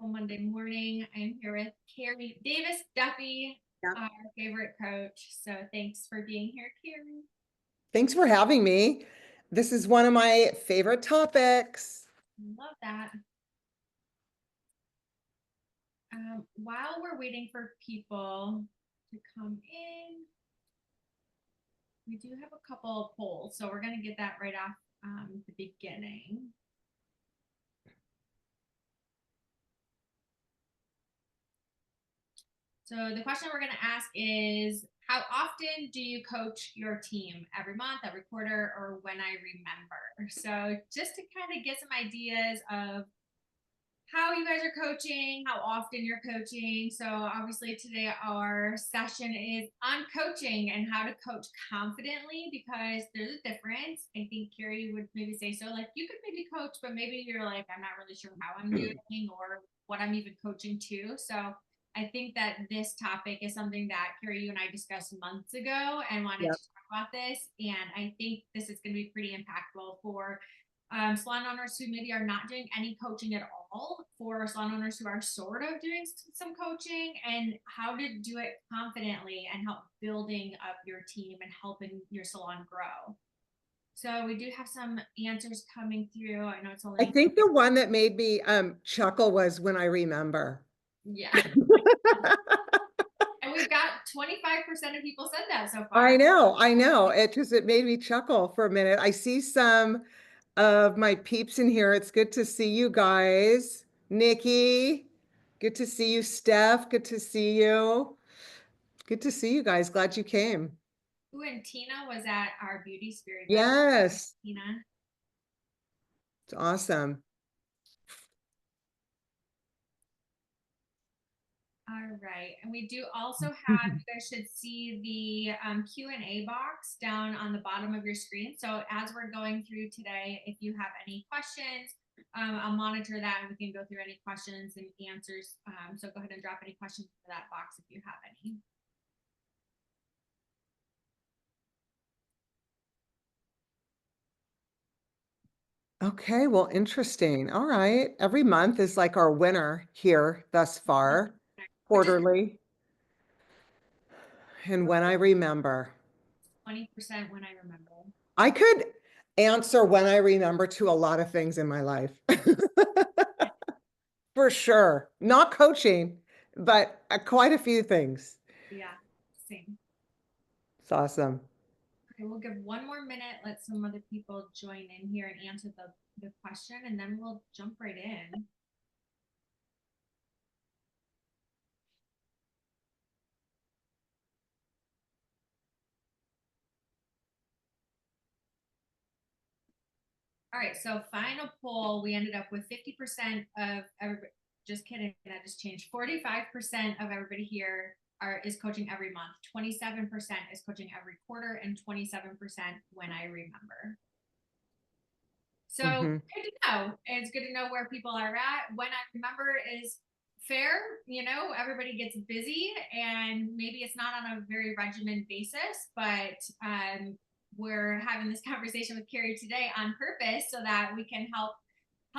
Monday morning. I'm here with Carrie Davis Duffy, Yeah. our favorite coach. So thanks for being here, Carrie. Thanks for having me. This is one of my favorite topics. Love that. While we're waiting for people to come in, we do have a couple of polls, so we're going to get that right off the beginning. So the question we're going to ask is, how often do you coach your team? Every month, every quarter, or when I remember? So just to kind of get some ideas of how you guys are coaching, how often you're coaching. So obviously today our session is on coaching and how to coach confidently, because there's a difference. I think Carrie would maybe say, so like you could maybe coach, but maybe you're like, I'm not really sure how I'm doing or what I'm even coaching to. So I think that this topic is something that Carrie, you and I discussed months ago and wanted Yep. to talk about this. And I think this is going to be pretty impactful for salon owners who maybe are not doing any coaching at all, for salon owners who are sort of doing some coaching, and how to do it confidently and help building up your team and helping your salon grow. So we do have some answers coming through. I know it's I only, think the one that made me chuckle was when I remember. yeah. And we've got 25% of people said that so I far. know, I know. It made me chuckle for a minute. I see some of my peeps in here. It's good to see you guys. Nikki, good to see you. Steph, good to see you. Good to see you guys. Glad you came. Ooh, and Tina was at our beauty spirit event. Yes, Tina. it's awesome. All right, and we do also have, you guys should see the Q&A box down on the bottom of your screen. So as we're going through today, if you have any questions, I'll monitor that and we can go through any questions and answers. So go ahead and drop any questions into that box if you have any. Okay, well, interesting. All right. Every month is like our winner here thus far, Which is quarterly. And when I remember, 20% when I remember. I could answer when I remember to a lot of things in my life. For sure. Not coaching, but quite a few things. Yeah, same. It's awesome. Okay, we'll give one more minute, let some other people join in here and answer the question, and then we'll jump right in. All right, so final poll, we ended up with 50% of everybody. Just kidding, I just changed. 45% of everybody here is coaching every month. 27% is coaching every quarter, and 27% when I remember. So Mhm. good to know. It's good to know where people are at. When I remember is fair. You know, everybody gets busy, and maybe it's not on a very regimented basis, but we're having this conversation with Carrie today on purpose so that we can help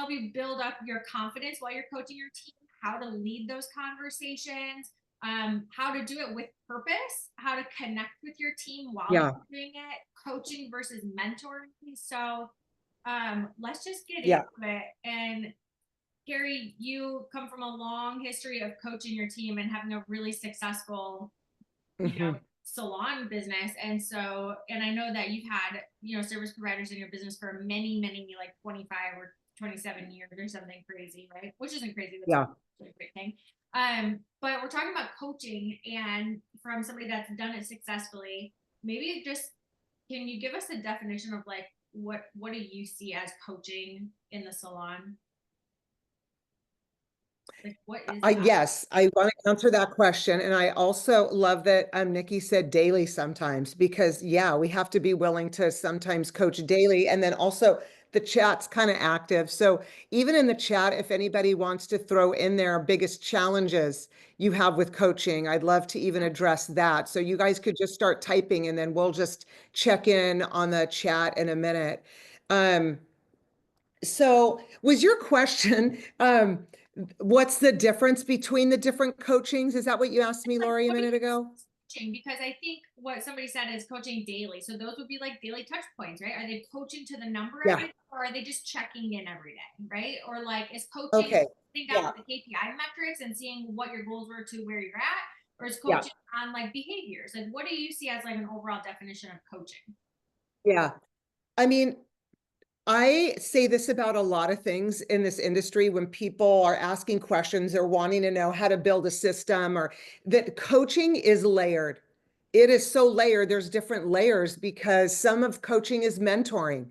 you build up your confidence while you're coaching your team, how to lead those conversations, how to do it with purpose, how to connect with your team while Yeah. you're doing it, coaching versus mentoring. So let's just get into Yeah. it. And Carrie, you come from a long history of coaching your team and having a really successful, Mhm. salon business. And so, and I know that you've had, service providers in your business for many, like 25 or 27 years or something crazy, right? Which isn't crazy, that's Yeah. a great thing. But we're talking about coaching, and from somebody that's done it successfully, maybe just can you give us a definition of like what do you see as coaching in the salon? Like what is that? Yes, I want to answer that question. And I also love that Nikki said daily sometimes, because yeah, we have to be willing to sometimes coach daily. And then also the chat's kind of active. So even in the chat, if anybody wants to throw in their biggest challenges you have with coaching, I'd love to even address that. So you guys could just start typing and then we'll just check in on the chat in a minute. Um, So was your question, what's the difference between the different coachings? Is that what you asked me, Like, Lori, a what do you minute ago? coaching? Because I think what somebody said is coaching daily. So those would be like daily touch points, right? Are they coaching to the number Yeah. every day, or are they just checking in every day, right? Or like is coaching Okay. sitting down Yeah. with the KPI metrics and seeing what your goals were to where you're at, or is Yeah. coaching on like behaviors? Like what do you see as like an overall definition of coaching? Yeah. I mean, I say this about a lot of things in this industry when people are asking questions or wanting to know how to build a system or that coaching is layered. It is so layered. There's different layers because some of coaching is mentoring.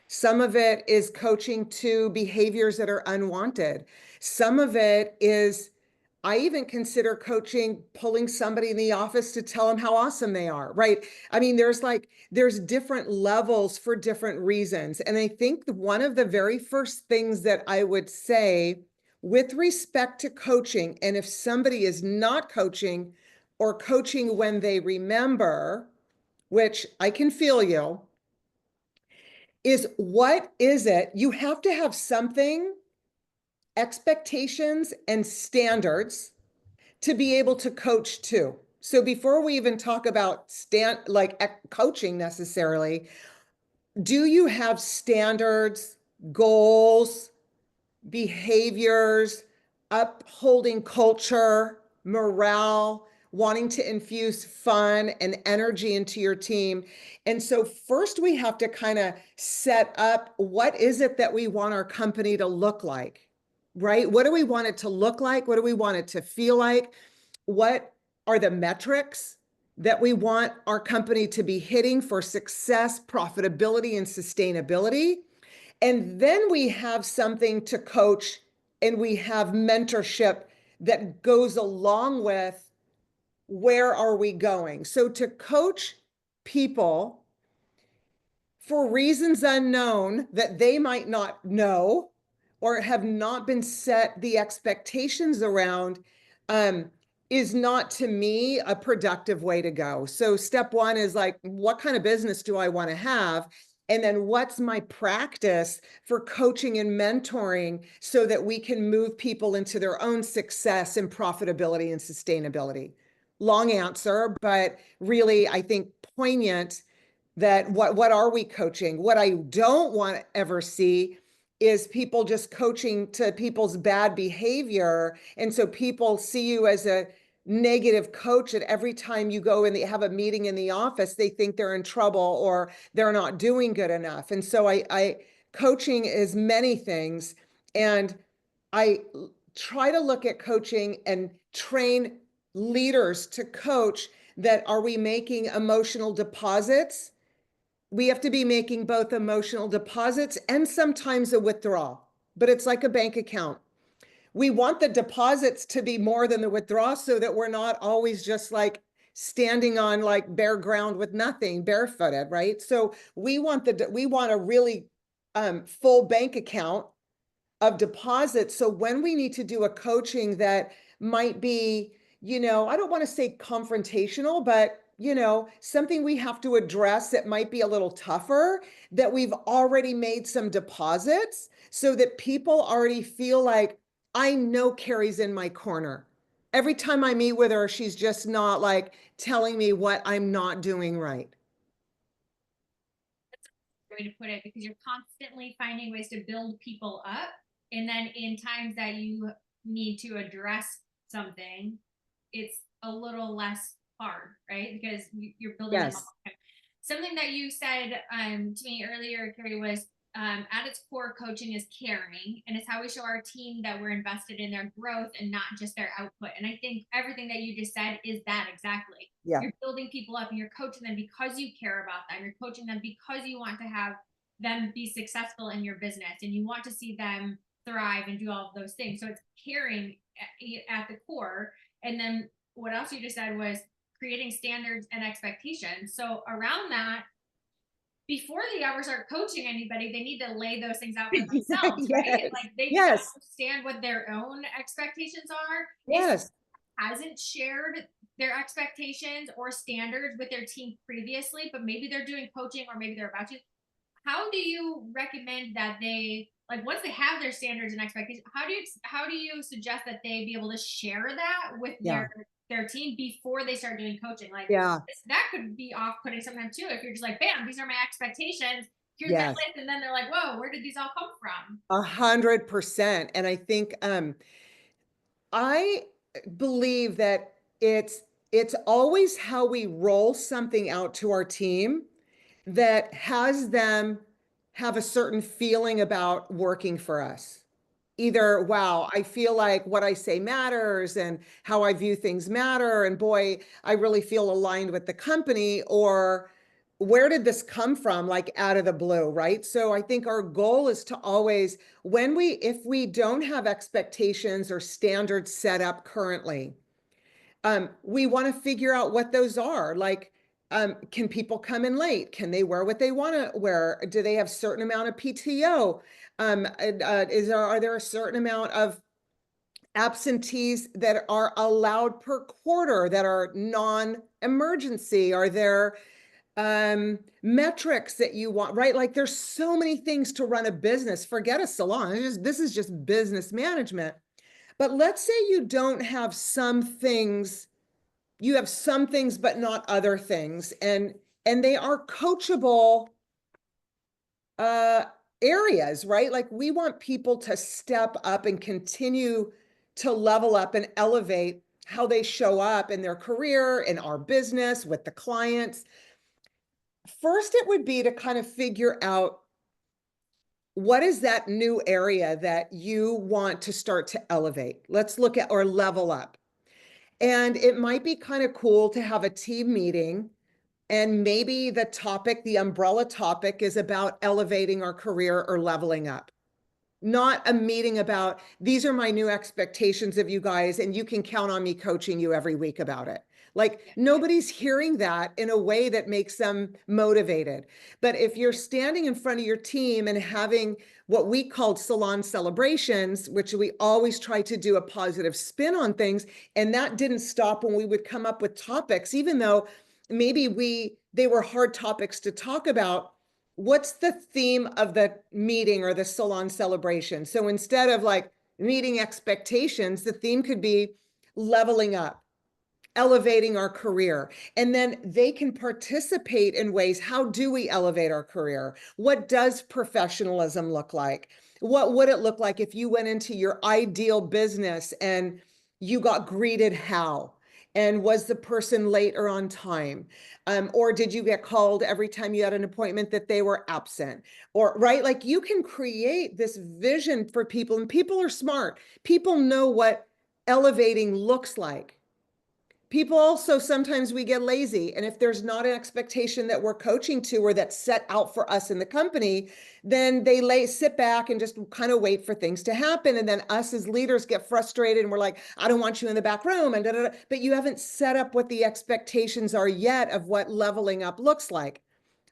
Some of it is coaching to behaviors that are unwanted. Some of it is, I even consider coaching pulling somebody in the office to tell them how awesome they are, right? I mean, there's different levels for different reasons. And I think one of the very first things that I would say with respect to coaching, and if somebody is not coaching or coaching when they remember, which I can feel you, is what is it? You have to have something, expectations and standards to be able to coach too. So before we even talk about coaching necessarily, do you have standards, goals, behaviors, upholding culture, morale, wanting to infuse fun and energy into your team? And so first we have to kind of set up what is it that we want our company to look like, right? What do we want it to look like? What do we want it to feel like? What are the metrics that we want our company to be hitting for success, profitability, and sustainability? And then we have something to coach and we have mentorship that goes along with where are we going. So to coach people for reasons unknown that they might not know or have not been set the expectations around, um, is not to me a productive way to go. So step one is like, what kind of business do I want to have? And then what's my practice for coaching and mentoring so that we can move people into their own success and profitability and sustainability? Long answer, but really, I think poignant that what are we coaching? What I don't want to ever see is people just coaching to people's bad behavior. And so people see you as a negative coach, and every time you go and they have a meeting in the office, they think they're in trouble or they're not doing good enough. And so I coaching is many things. And I try to look at coaching and train leaders to coach that are we making emotional deposits? We have to be making both emotional deposits and sometimes a withdrawal, but it's like a bank account. We want the deposits to be more than the withdrawal so that we're not always just like standing on like bare ground with nothing, barefooted, right? So we want a really full bank account of deposits. So when we need to do a coaching that might be, I don't want to say confrontational, but something we have to address that might be a little tougher, that we've already made some deposits so that people already feel like, I know Carrie's in my corner. Every time I meet with her, she's just not like telling me what I'm not doing right. Way to put it, because you're constantly finding ways to build people up, and then in times that you need to address something, it's a little less hard, right? Because you're building them up. Yes. Something that you said to me earlier, Carrie, was at its core, coaching is caring, and it's how we show our team that we're invested in their growth and not just their output. And I think everything that you just said is that exactly. Yeah. You're building people up and you're coaching them because you care about them. You're coaching them because you want to have them be successful in your business and you want to see them thrive and do all of those things. So it's caring at the core. And then what else you just said was creating standards and expectations. So around that, before they ever start coaching anybody, they need to lay those things out for themselves, right? Yes. Like they need to Yes. understand what their own expectations are. If Yes. hasn't shared their expectations or standards with their team previously, but maybe they're doing coaching or maybe they're about to, how do you recommend that they like once they have their standards and expectations, how do you suggest that they be able to share that with Yeah. their team before they start doing coaching? Like Yeah. that could be off putting sometimes too if you're just like, bam, these are my expectations. Here's my Yes. list, and then they're like, whoa, where did these all come from? 100%. And I think I believe that it's always how we roll something out to our team that has them have a certain feeling about working for us. Either, wow, I feel like what I say matters and how I view things matter. And boy, I really feel aligned with the company. Or where did this come from? Like out of the blue, right? So I think our goal is to always, if we don't have expectations or standards set up currently, we want to figure out what those are. Like, can people come in late? Can they wear what they want to wear? Do they have certain amount of PTO? Are there a certain amount of absentees that are allowed per quarter that are non-emergency? Are there metrics that you want, right? Like there's so many things to run a business. Forget a salon. This is just business management. But let's say you don't have some things, you have some things but not other things, and they are coachable uh areas, right? Like we want people to step up and continue to level up and elevate how they show up in their career, in our business, with the clients. First, it would be to kind of figure out what is that new area that you want to start to elevate. Let's look at or level up. And it might be kind of cool to have a team meeting. And maybe the umbrella topic is about elevating our career or leveling up, not a meeting about these are my new expectations of you guys and you can count on me coaching you every week about it. Like nobody's hearing that in a way that makes them motivated. But if you're standing in front of your team and having what we called salon celebrations, which we always try to do a positive spin on things, and that didn't stop when we would come up with topics, even though maybe they were hard topics to talk about. What's the theme of the meeting or the salon celebration? So instead of like meeting expectations, the theme could be leveling up, elevating our career. And then they can participate in ways. How do we elevate our career? What does professionalism look like? What would it look like if you went into your ideal business and you got greeted how? And was the person late or on time? Or did you get called every time you had an appointment that they were absent? Or, right? Like you can create this vision for people, and people are smart. People know what elevating looks like. People also, sometimes we get lazy. And if there's not an expectation that we're coaching to or that's set out for us in the company, then sit back and just kind of wait for things to happen. And then us as leaders get frustrated and we're like, I don't want you in the back room. And but you haven't set up what the expectations are yet of what leveling up looks like.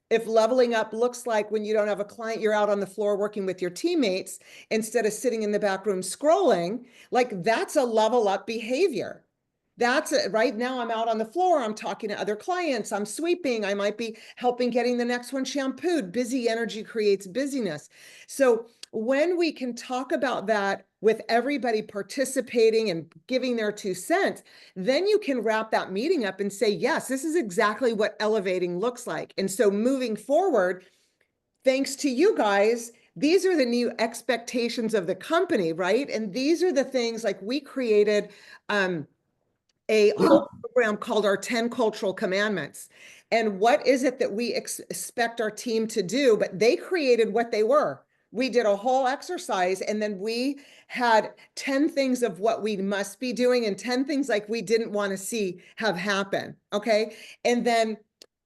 If leveling up looks like when you don't have a client, you're out on the floor working with your teammates instead of sitting in the back room scrolling, like that's a level up behavior. That's it. Right now, I'm out on the floor. I'm talking to other clients. I'm sweeping. I might be helping getting the next one shampooed. Busy energy creates busyness. So when we can talk about that with everybody participating and giving their 2 cents, then you can wrap that meeting up and say, yes, this is exactly what elevating looks like. And so moving forward, thanks to you guys, these are the new expectations of the company, right? And these are the things like we created a whole program called our 10 Cultural Commandments. And what is it that we expect our team to do? But they created what they were. We did a whole exercise and then we had 10 things of what we must be doing and 10 things like we didn't want to see have happen. Okay. And then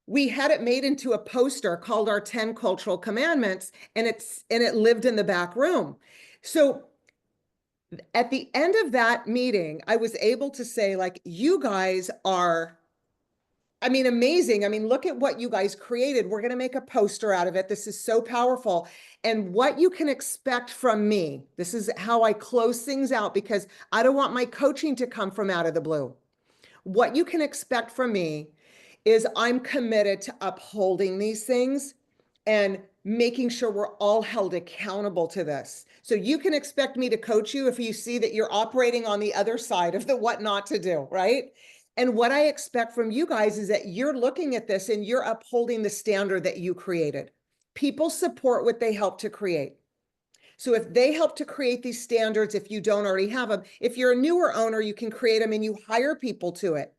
we had it made into a poster called our 10 Cultural Commandments, and it lived in the back room. So at the end of that meeting, I was able to say, like, you guys are, I mean, amazing. I mean, look at what you guys created. We're going to make a poster out of it. This is so powerful. And what you can expect from me, this is how I close things out because I don't want my coaching to come from out of the blue. What you can expect from me is I'm committed to upholding these things and making sure we're all held accountable to this. So you can expect me to coach you if you see that you're operating on the other side of the what not to do, right? And what I expect from you guys is that you're looking at this and you're upholding the standard that you created. People support what they help to create. So if they help to create these standards, if you don't already have them, if you're a newer owner, you can create them and you hire people to it.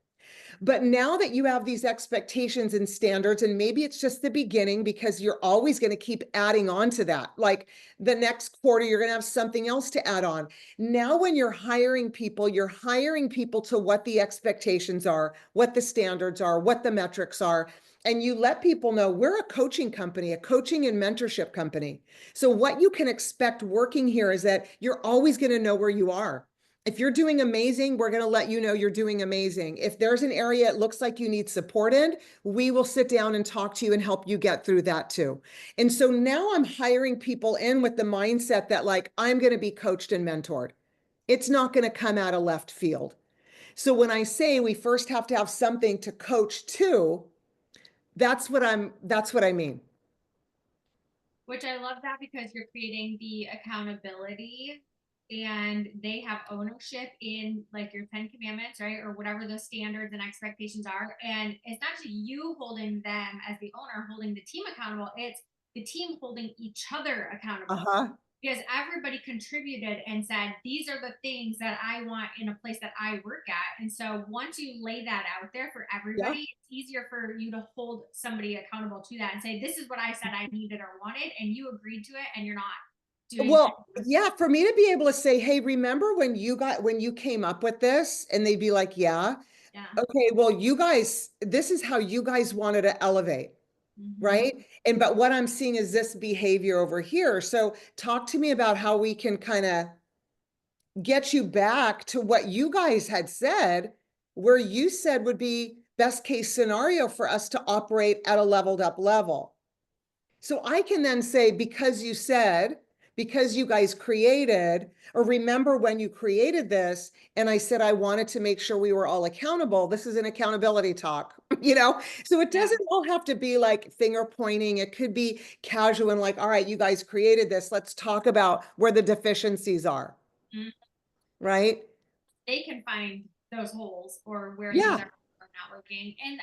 But now that you have these expectations and standards, and maybe it's just the beginning because you're always going to keep adding on to that. Like the next quarter, you're going to have something else to add on. Now, when you're hiring people to what the expectations are, what the standards are, what the metrics are. And you let people know we're a coaching company, a coaching and mentorship company. So, what you can expect working here is that you're always going to know where you are. If you're doing amazing, we're going to let you know you're doing amazing. If there's an area it looks like you need support in, we will sit down and talk to you and help you get through that too. And so now I'm hiring people in with the mindset that like, I'm going to be coached and mentored. It's not going to come out of left field. So when I say we first have to have something to coach to, that's what I mean. Which I love that because you're creating the accountability and they have ownership in like your 10 commandments, right? Or whatever those standards and expectations are. And it's not just you holding them as the owner, holding the team accountable, it's the team holding each other accountable. Uh-huh. Because everybody contributed and said, these are the things that I want in a place that I work at. And so once you lay that out there for Yeah. everybody, it's easier for you to hold somebody accountable to that and say, this is what I said I needed or wanted, and you agreed to it, and you're not doing Well, yeah, for me to be able to say, hey, remember when you came up with this? And they'd be like, yeah. yeah. Okay, well, you guys, this is how you guys wanted to elevate, Mm-hmm. right? And but what I'm seeing is this behavior over here. So talk to me about how we can kind of get you back to what you guys had said, where you said would be best case scenario for us to operate at a leveled up level. So I can then say, because you said, because you guys created, or remember when you created this, and I said I wanted to make sure we were all accountable. This is an accountability talk, you know? So it Yeah. doesn't all have to be like finger pointing. It could be casual and like, all right, you guys created this. Let's talk about where the deficiencies are, Mm-hmm. right? They can find those holes or where things Yeah, are not working. And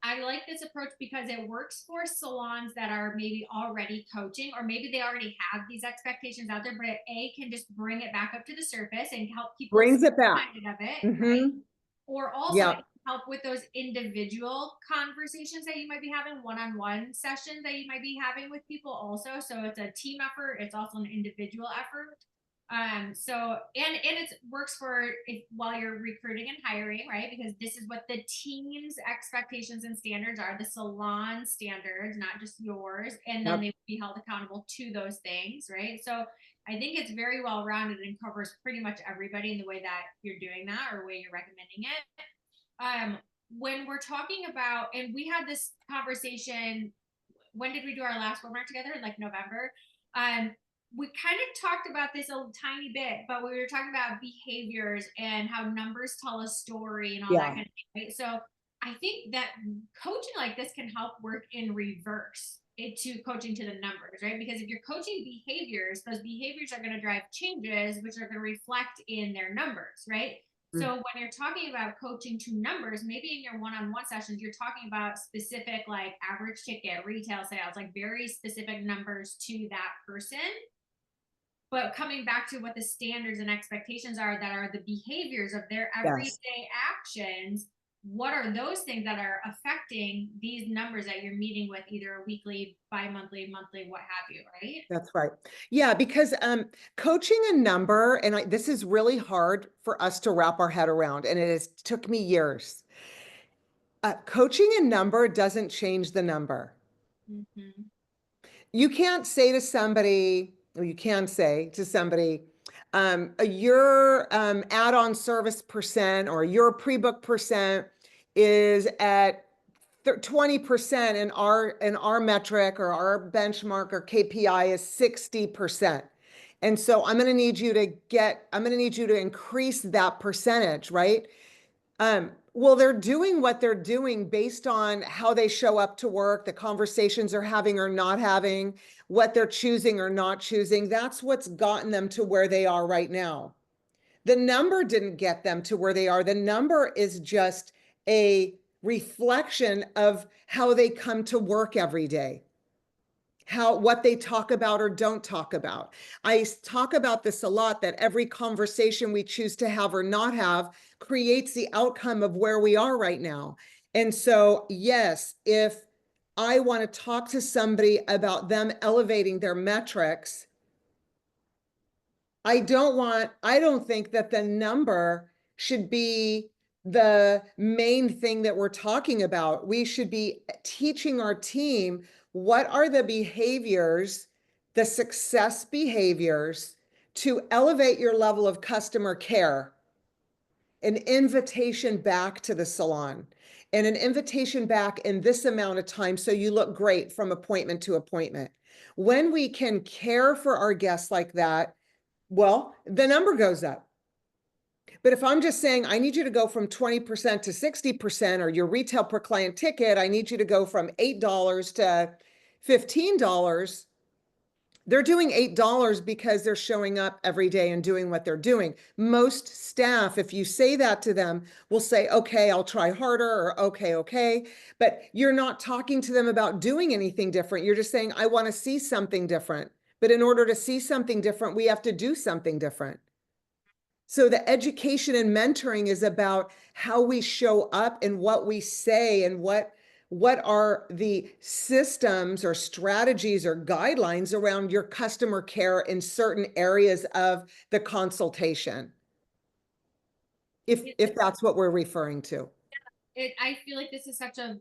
I like this approach because it works for salons that are maybe already coaching, or maybe they already have these expectations out there, but A can just bring it back up to the surface and help people brings stay it back. reminded of it, right? Mm-hmm. Or also it Yeah, can help with those individual conversations that you might be having, one-on-one sessions that you might be having with people also. So it's a team effort, it's also an individual effort. So and it works for if while you're recruiting and hiring, right? Because this is what the team's expectations and standards are, the salon standards, not just yours, and then yep, they will be held accountable to those things, right? So I think it's very well rounded and covers pretty much everybody in the way that you're doing that or the way you're recommending it. When we're talking about, and we had this conversation, when did we do our last webinar together? Like November. Um, we kind of talked about this a tiny bit, but we were talking about behaviors and how numbers tell a story and all that yeah, kind of thing. Right? So I think that coaching like this can help work in reverse to coaching to the numbers, right? Because if you're coaching behaviors, those behaviors are going to drive changes, which are going to reflect in their numbers, right? mm, So when you're talking about coaching to numbers, maybe in your one-on-one sessions, you're talking about specific like average ticket, retail sales, like very specific numbers to that person. But coming back to what the standards and expectations are that are the behaviors of their yes. everyday actions, what are those things that are affecting these numbers that you're meeting with either weekly, bi-monthly, monthly, what have you, right? That's right. Yeah, because coaching a number, and this is really hard for us to wrap our head around, and it has took me years. Coaching a number doesn't change the number. Mm-hmm. You can't say to somebody, or you can say to somebody, your add-on service percent or your pre-book percent is at 20%, and our metric or our benchmark or KPI is 60%. And so I'm going to need you to increase that percentage, right? Well, they're doing what they're doing based on how they show up to work, the conversations they're having or not having, what they're choosing or not choosing. That's what's gotten them to where they are right now. The number didn't get them to where they are. The number is just a reflection of how they come to work every day, what they talk about or don't talk about. I talk about this a lot, that every conversation we choose to have or not have creates the outcome of where we are right now. And so, yes, if I want to talk to somebody about them elevating their metrics, I don't think that the number should be the main thing that we're talking about. We should be teaching our team what are the behaviors, the success behaviors to elevate your level of customer care, an invitation back to the salon, and an invitation back in this amount of time so you look great from appointment to appointment. When we can care for our guests like that, well, the number goes up. But if I'm just saying, I need you to go from 20% to 60%, or your retail per client ticket, I need you to go from $8 to $15, they're doing $8 because they're showing up every day and doing what they're doing. Most staff, if you say that to them, will say, okay, I'll try harder, or okay. But you're not talking to them about doing anything different. You're just saying, I want to see something different. But in order to see something different, we have to do something different. So the education and mentoring is about how we show up and what we say, and what are the systems or strategies or guidelines around your customer care in certain areas of the consultation, if that's what we're referring to. I feel like this is such a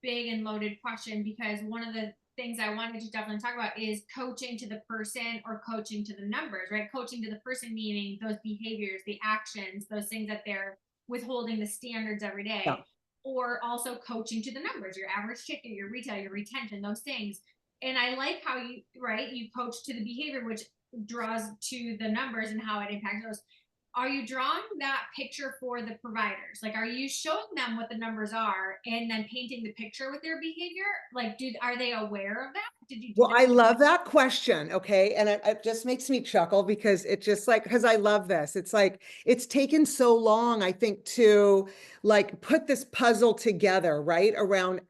big and loaded question, because one of the things I wanted to definitely talk about is coaching to the person or coaching to the numbers, right? Coaching to the person meaning those behaviors, the actions, those things that they're withholding the standards every Yeah. day, or also coaching to the numbers, your average ticket, your retail, your retention, those things. And I like how you, right, you coach to the behavior, which draws to the numbers and how it impacts those. Are you drawing that picture for the providers? Like, are you showing them what the numbers are and then painting the picture with their behavior? Like, are they aware of that? Did you do Well, that? I love that question. Okay. And it just makes me chuckle, because it just like, because I love this. It's like, it's taken so long, I think, to like put this puzzle together, right? Around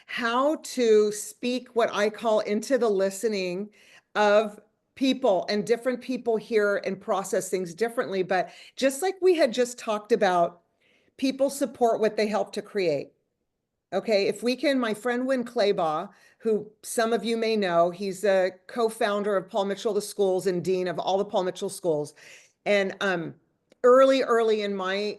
how to speak what I call into the listening of people, and different people hear and process things differently. But just like we had just talked about, people support what they help to create. Okay, if we can, my friend Win Claybaugh, who some of you may know, he's a co-founder of Paul Mitchell the Schools and dean of all the Paul Mitchell schools. And early in my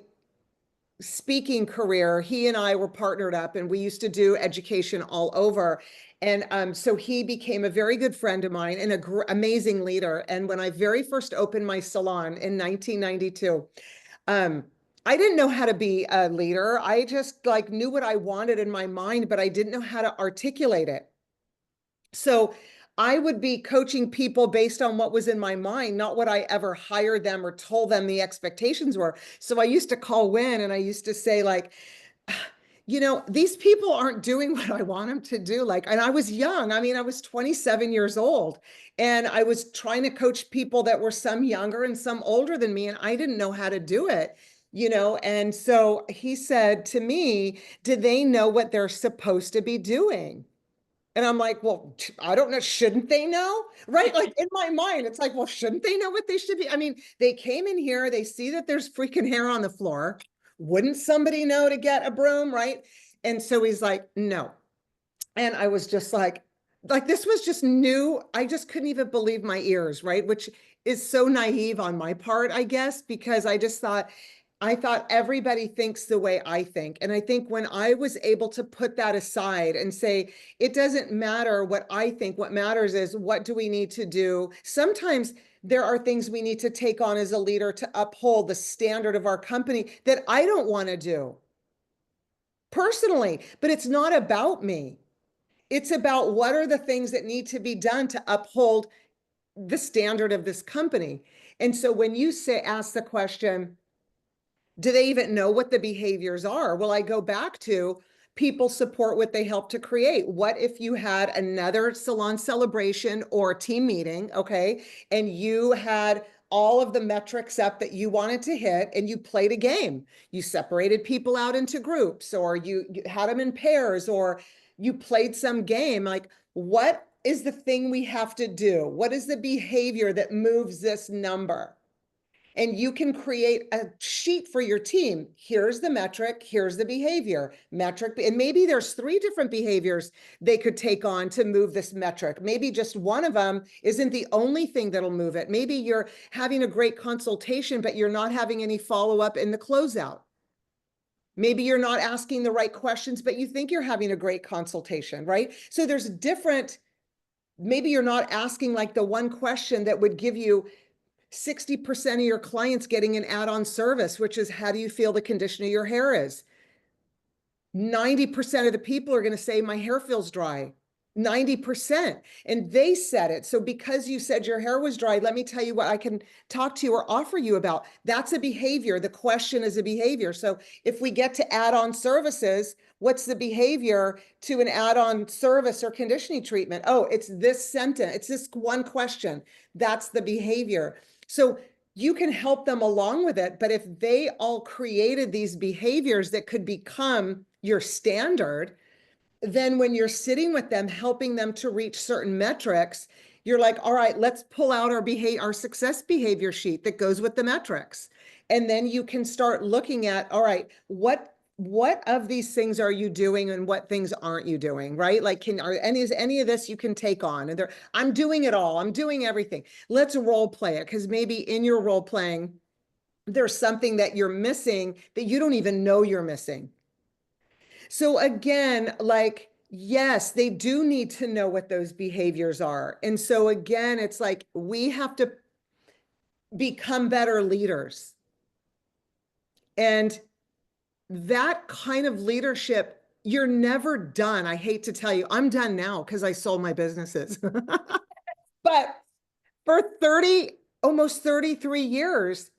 speaking career, he and I were partnered up, and we used to do education all over. And so he became a very good friend of mine and an amazing leader. And when I very first opened my salon in 1992, I didn't know how to be a leader. I just like knew what I wanted in my mind, but I didn't know how to articulate it. So I would be coaching people based on what was in my mind, not what I ever hired them or told them the expectations were. So I used to call Win and I used to say, like, these people aren't doing what I want them to do. Like, and I was young. I mean, I was 27 years old, and I was trying to coach people that were some younger and some older than me, and I didn't know how to do it. And so he said to me, do they know what they're supposed to be doing? And I'm like, well, I don't know. Shouldn't they know? Right? Like in my mind, it's like, well, shouldn't they know what they should be? I mean, they came in here, they see that there's freaking hair on the floor. Wouldn't somebody know to get a broom? Right. And so he's like, no. And I was just like this was just new. I just couldn't even believe my ears, right? Which is so naive on my part, I guess, because I thought everybody thinks the way I think. And I think when I was able to put that aside and say, it doesn't matter what I think, what matters is what do we need to do? Sometimes there are things we need to take on as a leader to uphold the standard of our company that I don't want to do personally, but it's not about me. It's about what are the things that need to be done to uphold the standard of this company. And so when you ask the question, Do they even know what the behaviors are? Well, I go back to people support what they help to create. What if you had another salon celebration or team meeting, okay, and you had all of the metrics up that you wanted to hit and you played a game? You separated people out into groups, or you had them in pairs, or you played some game. Like, what is the thing we have to do? What is the behavior that moves this number? And you can create a sheet for your team. Here's the metric, here's the behavior. Metric, and maybe there's 3 different behaviors they could take on to move this metric. Maybe just one of them isn't the only thing that'll move it. Maybe you're having a great consultation, but you're not having any follow-up in the closeout. Maybe you're not asking the right questions, but you think you're having a great consultation, right? So there's different, maybe you're not asking like the one question that would give you 60% of your clients getting an add-on service, which is, how do you feel the condition of your hair is? 90% of the people are going to say, my hair feels dry. 90%. And they said it. So because you said your hair was dry, let me tell you what I can talk to you or offer you about. That's a behavior. The question is a behavior. So if we get to add-on services, what's the behavior to an add-on service or conditioning treatment? Oh, it's this sentence. It's this one question. That's the behavior. So you can help them along with it. But if they all created these behaviors that could become your standard, then when you're sitting with them, helping them to reach certain metrics, you're like, all right, let's pull out our success behavior sheet that goes with the metrics. And then you can start looking at, all right, what of these things are you doing and what things aren't you doing, right? Like, is any of this you can take on? And I'm doing it all. I'm doing everything. Let's role play it, because maybe in your role playing, there's something that you're missing that you don't even know you're missing. So again, like, yes, they do need to know what those behaviors are. And so again, it's like, we have to become better leaders. And that kind of leadership, you're never done. I hate to tell you, I'm done now because I sold my businesses. But for 30, almost 33 years,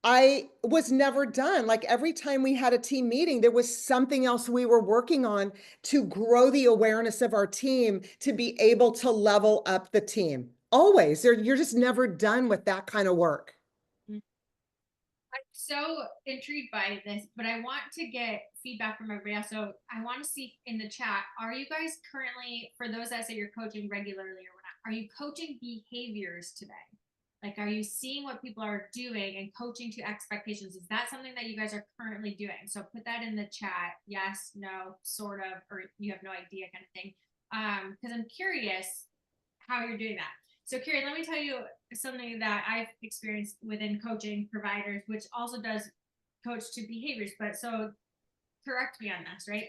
I was never done. Like, every time we had a team meeting, there was something else we were working on to grow the awareness of our team, to be able to level up the team. Always. You're just never done with that kind of work. I'm so intrigued by this, but I want to get feedback from everybody else. So I want to see in the chat, are you guys currently, for those that say you're coaching regularly or whatnot, are you coaching behaviors today? Like, are you seeing what people are doing and coaching to expectations? Is that something that you guys are currently doing? So put that in the chat. Yes, no, sort of, or you have no idea kind of thing. Because I'm curious how you're doing that. So Carrie, let me tell you something that I've experienced within coaching providers, which also does coach to behaviors. But so correct me on this, right?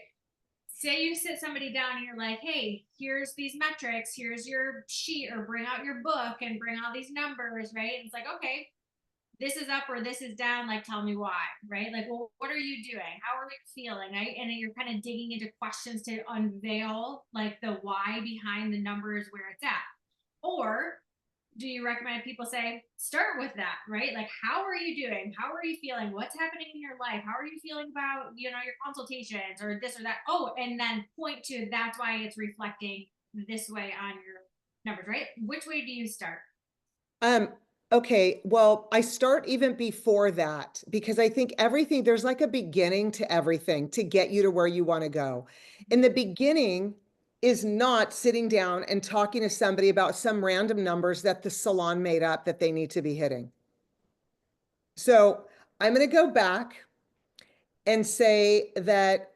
Say you sit somebody down and you're like, hey, here's these metrics, here's your sheet, or bring out your book and bring all these numbers, right? And it's like, okay, this is up or this is down, like, tell me why, right? Like, well, what are you doing? How are you feeling, right? And you're kind of digging into questions to unveil like the why behind the numbers, where it's at. Or do you recommend people say, start with that, right? Like, how are you doing? How are you feeling? What's happening in your life? How are you feeling about, your consultations or this or that? Oh, and then point to, that's why it's reflecting this way on your numbers, right? Which way do you start? Okay, well, I start even before that, because I think everything, there's like a beginning to everything to get you to where you want to go. In the beginning is not sitting down and talking to somebody about some random numbers that the salon made up that they need to be hitting. So I'm going to go back and say that,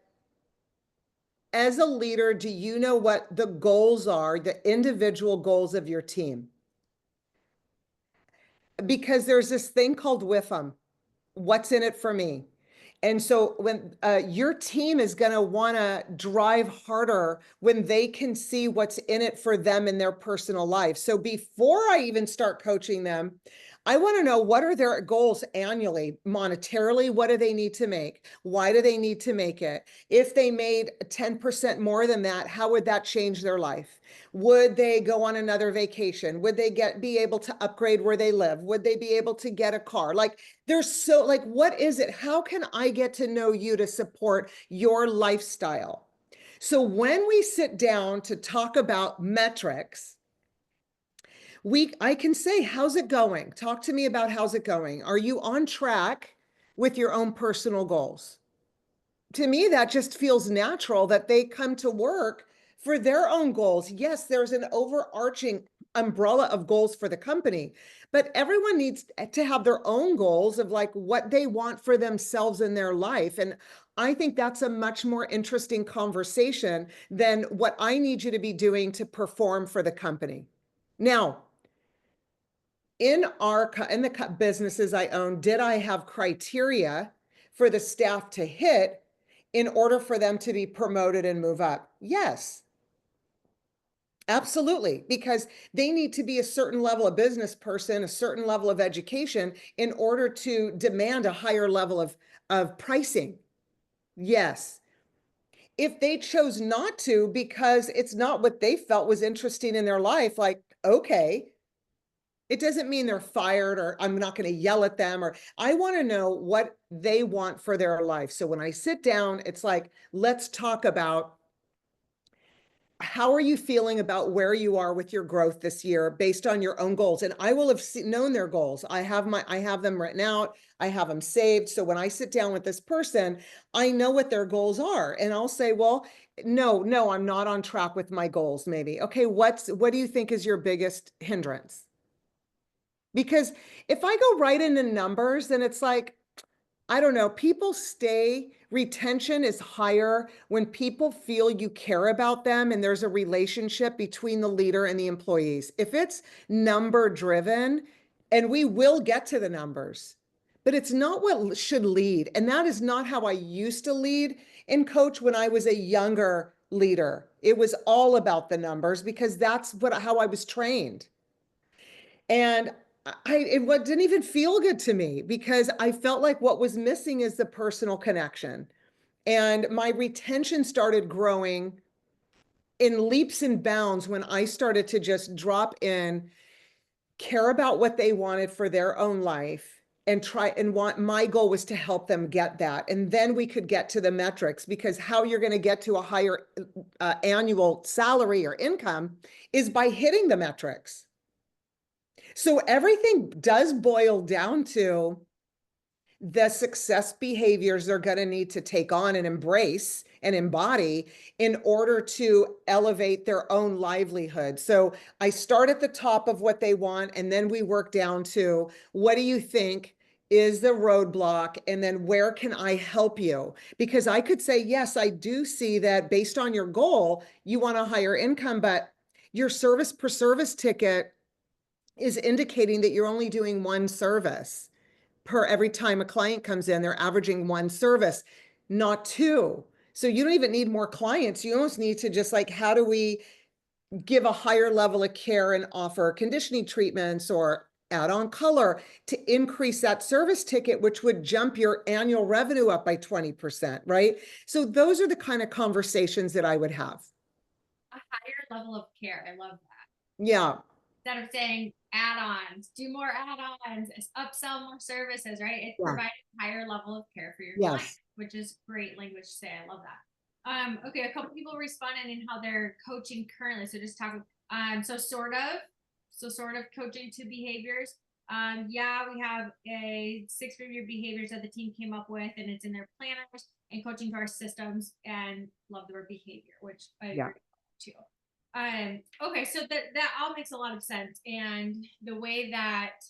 as a leader, do you know what the goals are, the individual goals of your team? Because there's this thing called WIFM. What's in it for me? And so when your team is going to want to drive harder when they can see what's in it for them in their personal life. So before I even start coaching them, I want to know, what are their goals annually, monetarily? What do they need to make? Why do they need to make it? If they made 10% more than that, how would that change their life? Would they go on another vacation? Would they be able to upgrade where they live? Would they be able to get a car? Like, there's so, like, what is it? How can I get to know you to support your lifestyle? So when we sit down to talk about metrics, I can say, how's it going? Talk to me about how's it going. Are you on track with your own personal goals? To me, that just feels natural that they come to work for their own goals. Yes, there's an overarching umbrella of goals for the company, but everyone needs to have their own goals of like what they want for themselves in their life. And I think that's a much more interesting conversation than what I need you to be doing to perform for the company. Now, in the businesses I own, did I have criteria for the staff to hit in order for them to be promoted and move up? Yes, absolutely, because they need to be a certain level of business person, a certain level of education in order to demand a higher level of pricing. Yes. If they chose not to because it's not what they felt was interesting in their life, like, okay, it doesn't mean they're fired or I'm not going to yell at them, or I want to know what they want for their life. So when I sit down, it's like, let's talk about, how are you feeling about where you are with your growth this year based on your own goals? And I will have known their goals. I have them written out. I have them saved. So when I sit down with this person, I know what their goals are. And I'll say, well, no, I'm not on track with my goals. Maybe. Okay. What do you think is your biggest hindrance? Because if I go right into numbers, then it's like, I don't know, retention is higher when people feel you care about them and there's a relationship between the leader and the employees. If it's number driven, and we will get to the numbers, but it's not what should lead. And that is not how I used to lead and coach when I was a younger leader. It was all about the numbers because that's how I was trained. And it didn't even feel good to me because I felt like what was missing is the personal connection. And my retention started growing in leaps and bounds when I started to just drop in, care about what they wanted for their own life, and my goal was to help them get that. And then we could get to the metrics, because how you're going to get to a higher annual salary or income is by hitting the metrics. So everything does boil down to the success behaviors they're going to need to take on and embrace and embody in order to elevate their own livelihood. So I start at the top of what they want, and then we work down to, what do you think is the roadblock? And then where can I help you? Because I could say, yes, I do see that based on your goal, you want a higher income, but your service per service ticket is indicating that you're only doing one service per every time a client comes in. They're averaging one service, not two. So you don't even need more clients. You almost need to just like, how do we give a higher level of care and offer conditioning treatments or add on color to increase that service ticket, which would jump your annual revenue up by 20%, right? So those are the kind of conversations that I would have. A higher level of care. I love that. Yeah. Instead of saying add-ons, do more add-ons, upsell more services, right? It's Yeah. providing a higher level of care for your client, Yes. which is great language to say. I love that. Okay, a couple people responded in how they're coaching currently. So just talk. So sort of coaching to behaviors. Yeah, we have a 6-figure behaviors that the team came up with, and it's in their planners, and coaching to our systems, and love the word behavior, which I Yeah. agree too. Okay, so that all makes a lot of sense, and the way that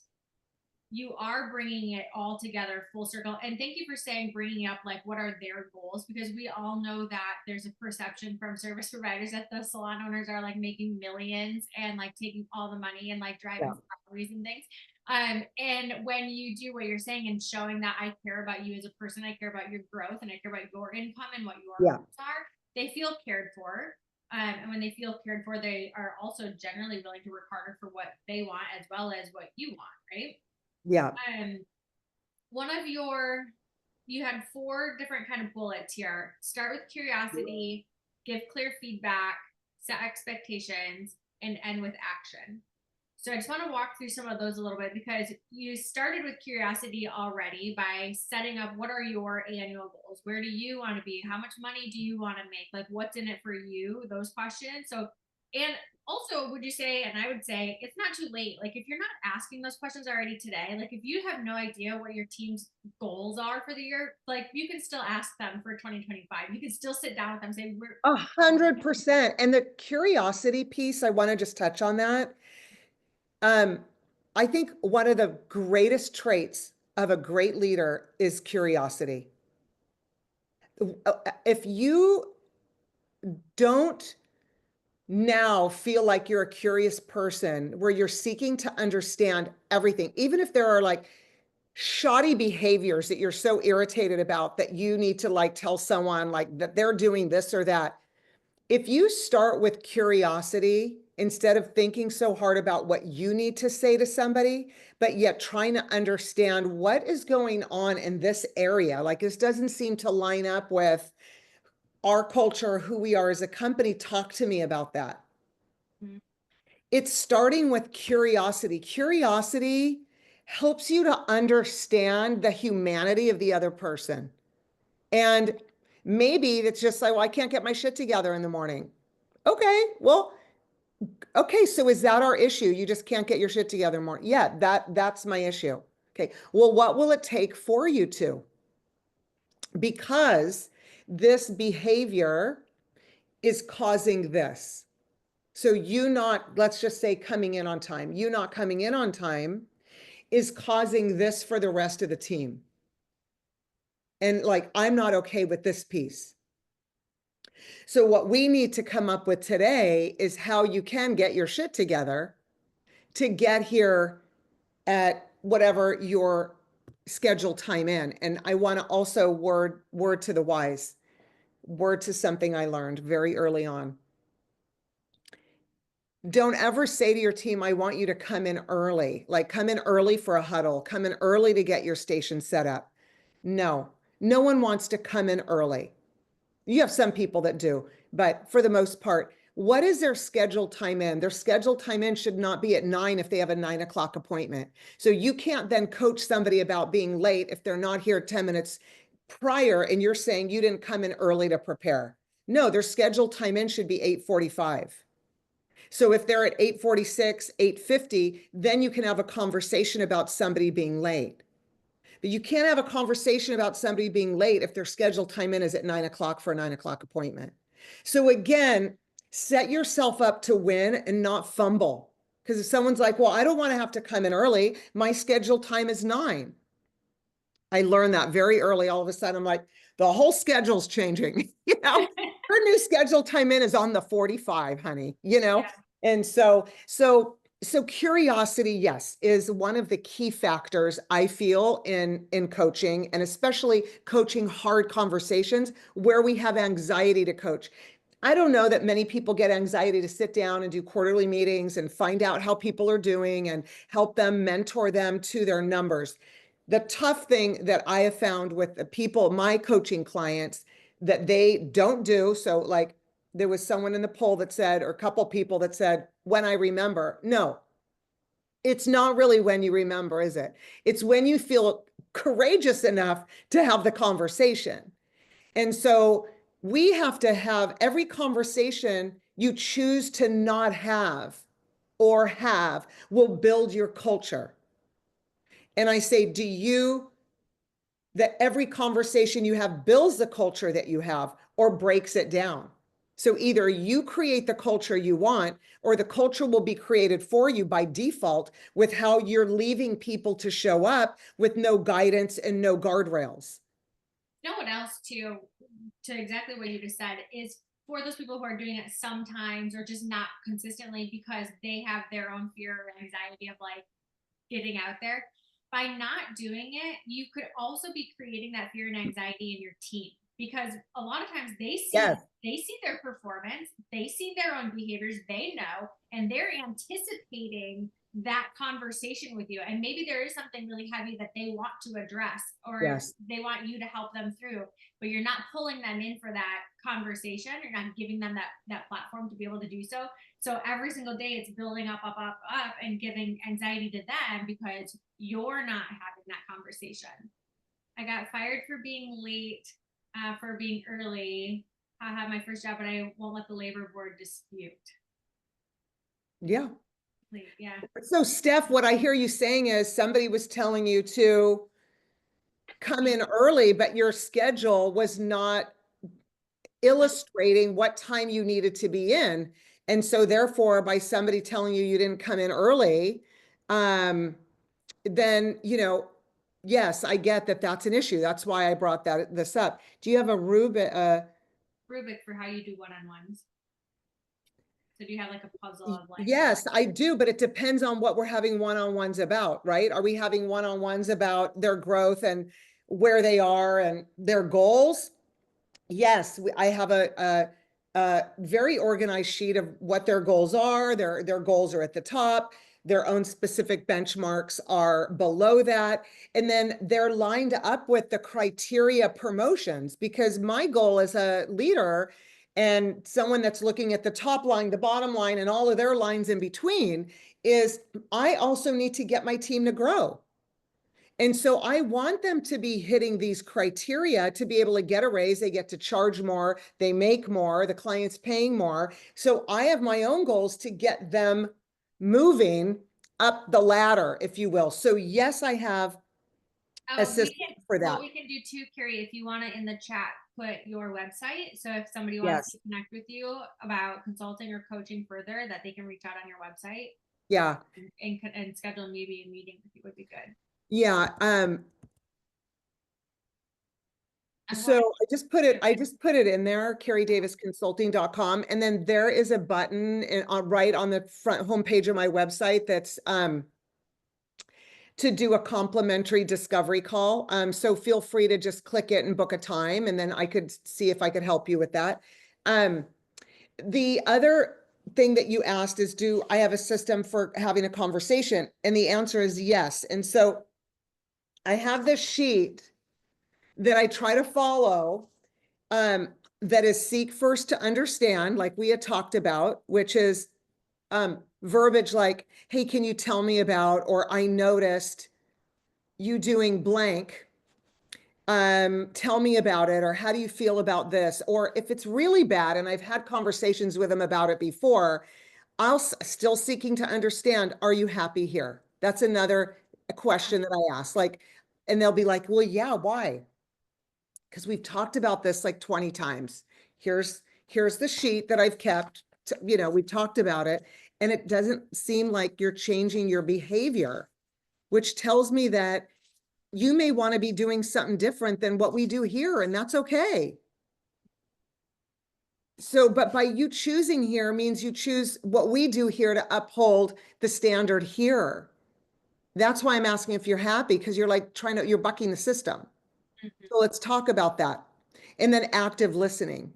you are bringing it all together full circle. And thank you for saying, bringing up like what are their goals, because we all know that there's a perception from service providers that the salon owners are like making millions and like taking all the money and like driving Yeah. salaries and things. And when you do what you're saying and showing that I care about you as a person, I care about your growth, and I care about your income and what your Yeah. goals are, they feel cared for. And when they feel cared for, they are also generally willing to work harder for what they want as well as what you want, right? Yeah. Um, one of you had four different kind of bullets here. Start with curiosity, give clear feedback, set expectations, and end with action. So I just want to walk through some of those a little bit, because you started with curiosity already by setting up what are your annual goals? Where do you want to be? How much money do you want to make? Like, what's in it for you? Those questions. So, and also, would you say, and I would say, it's not too late. Like, if you're not asking those questions already today, like if you have no idea what your team's goals are for the year, like you can still ask them for 2025. You can still sit down with them and say, we're 100%. And the curiosity piece, I want to just touch on that. Um, I think one of the greatest traits of a great leader is curiosity. If you don't now feel like you're a curious person where you're seeking to understand everything, even if there are like shoddy behaviors that you're so irritated about that you need to like tell someone like that they're doing this or that. If you start with curiosity instead of thinking so hard about what you need to say to somebody, but yet trying to understand what is going on in this area, like this doesn't seem to line up with our culture, who we are as a company, talk to me about that. Mhm. It's starting with curiosity. Curiosity helps you to understand the humanity of the other person. And maybe it's just like, well, I can't get my shit together in the morning. Okay, well, okay, so is that our issue? You just can't get your shit together more. Yeah, that's my issue. Okay, well, what will it take for you to? Because this behavior is causing this. So you not, let's just say coming in on time, you not coming in on time is causing this for the rest of the team. And like, I'm not okay with this piece. So what we need to come up with today is how you can get your shit together to get here at whatever your scheduled time in. And I want to also word to the wise, word to something I learned very early on. Don't ever say to your team, I want you to come in early, like come in early for a huddle, come in early to get your station set up. No, no one wants to come in early. You have some people that do, but for the most part, what is their scheduled time in? Their scheduled time in should not be at 9 if they have a 9 o'clock appointment. So you can't then coach somebody about being late if they're not here 10 minutes prior and you're saying you didn't come in early to prepare. No, their scheduled time in should be 8:45. So if they're at 8:46, 8:50, then you can have a conversation about somebody being late. But you can't have a conversation about somebody being late if their scheduled time in is at 9 o'clock for a 9 o'clock appointment. So again, set yourself up to win and not fumble. Because if someone's like, well, I don't want to have to come in early, my scheduled time is 9. I learned that very early. All of a sudden, I'm like, the whole schedule's changing. Her new schedule time in is on the 45, honey, Yeah. And so curiosity, yes, is one of the key factors I feel in coaching, and especially coaching hard conversations where we have anxiety to coach. I don't know that many people get anxiety to sit down and do quarterly meetings and find out how people are doing and help them mentor them to their numbers. The tough thing that I have found with the people, my coaching clients, that they don't do. So like there was someone in the poll that said, or a couple people that said, when I remember. No, it's not really when you remember, is it? It's when you feel courageous enough to have the conversation. And so we have to have every conversation you choose to not have or have will build your culture. And I say, do you that every conversation you have builds the culture that you have or breaks it down? So either you create the culture you want, or the culture will be created for you by default with how you're leaving people to show up with no guidance and no guardrails. You know what else to exactly what you just said is, for those people who are doing it sometimes or just not consistently because they have their own fear or anxiety of like getting out there, by not doing it you could also be creating that fear and anxiety in your team, because a lot of times Yes. they see their performance, they see their own behaviors, they know, and they're anticipating that conversation with you. And maybe there is something really heavy that they want to address, or Yes. they want you to help them through, but you're not pulling them in for that conversation. You're not giving them that platform to be able to do so. So every single day it's building up and giving anxiety to them because you're not having that conversation. I got fired for being late, for being early. I have my first job, but I won't let the labor board dispute. Yeah. Yeah. So Steph, what I hear you saying is somebody was telling you to come in early, but your schedule was not illustrating what time you needed to be in. And so therefore, by somebody telling you you didn't come in early, then, yes, I get that that's an issue. That's why I brought this up. Do you have a Rubric for how you do one-on-ones. So do you have like a puzzle of like? Yes, I do, but it depends on what we're having one-on-ones about, right? Are we having one-on-ones about their growth and where they are and their goals? Yes, I have a very organized sheet of what their goals are. Their goals are at the top. Their own specific benchmarks are below that. And then they're lined up with the criteria promotions, because my goal as a leader and someone that's looking at the top line, the bottom line, and all of their lines in between is I also need to get my team to grow. And so I want them to be hitting these criteria to be able to get a raise. They get to charge more, they make more, the client's paying more. So I have my own goals to get them moving up the ladder, if you will. So yes, I have a We system can, for what that. we can do too, Carrie, if you want to in the chat, put your website. So if somebody wants Yes. to connect with you about consulting or coaching further, that they can reach out on your website Yeah. and schedule maybe a meeting with you would be good. Yeah. I So want I just put it in there, carriedavisconsulting.com. And then there is a button right on the front homepage of my website that's to do a complimentary discovery call. So feel free to just click it and book a time, and then I could see if I could help you with that. The other thing that you asked is, do I have a system for having a conversation? And the answer is yes. And so I have this sheet that I try to follow, that is seek first to understand, like we had talked about, which is verbiage like, hey, can you tell me about, or I noticed you doing blank, tell me about it, or how do you feel about this? Or if it's really bad, and I've had conversations with them about it before, I'll still seeking to understand, are you happy here? That's another question that I ask, like, and they'll be like, well, yeah, why? Because we've talked about this like 20 times. Here's the sheet that I've kept, we've talked about it, and it doesn't seem like you're changing your behavior, which tells me that you may want to be doing something different than what we do here, and that's okay. So, but by you choosing here means you choose what we do here to uphold the standard here. That's why I'm asking if you're happy, because you're like you're bucking the system. So let's talk about that. And then active listening.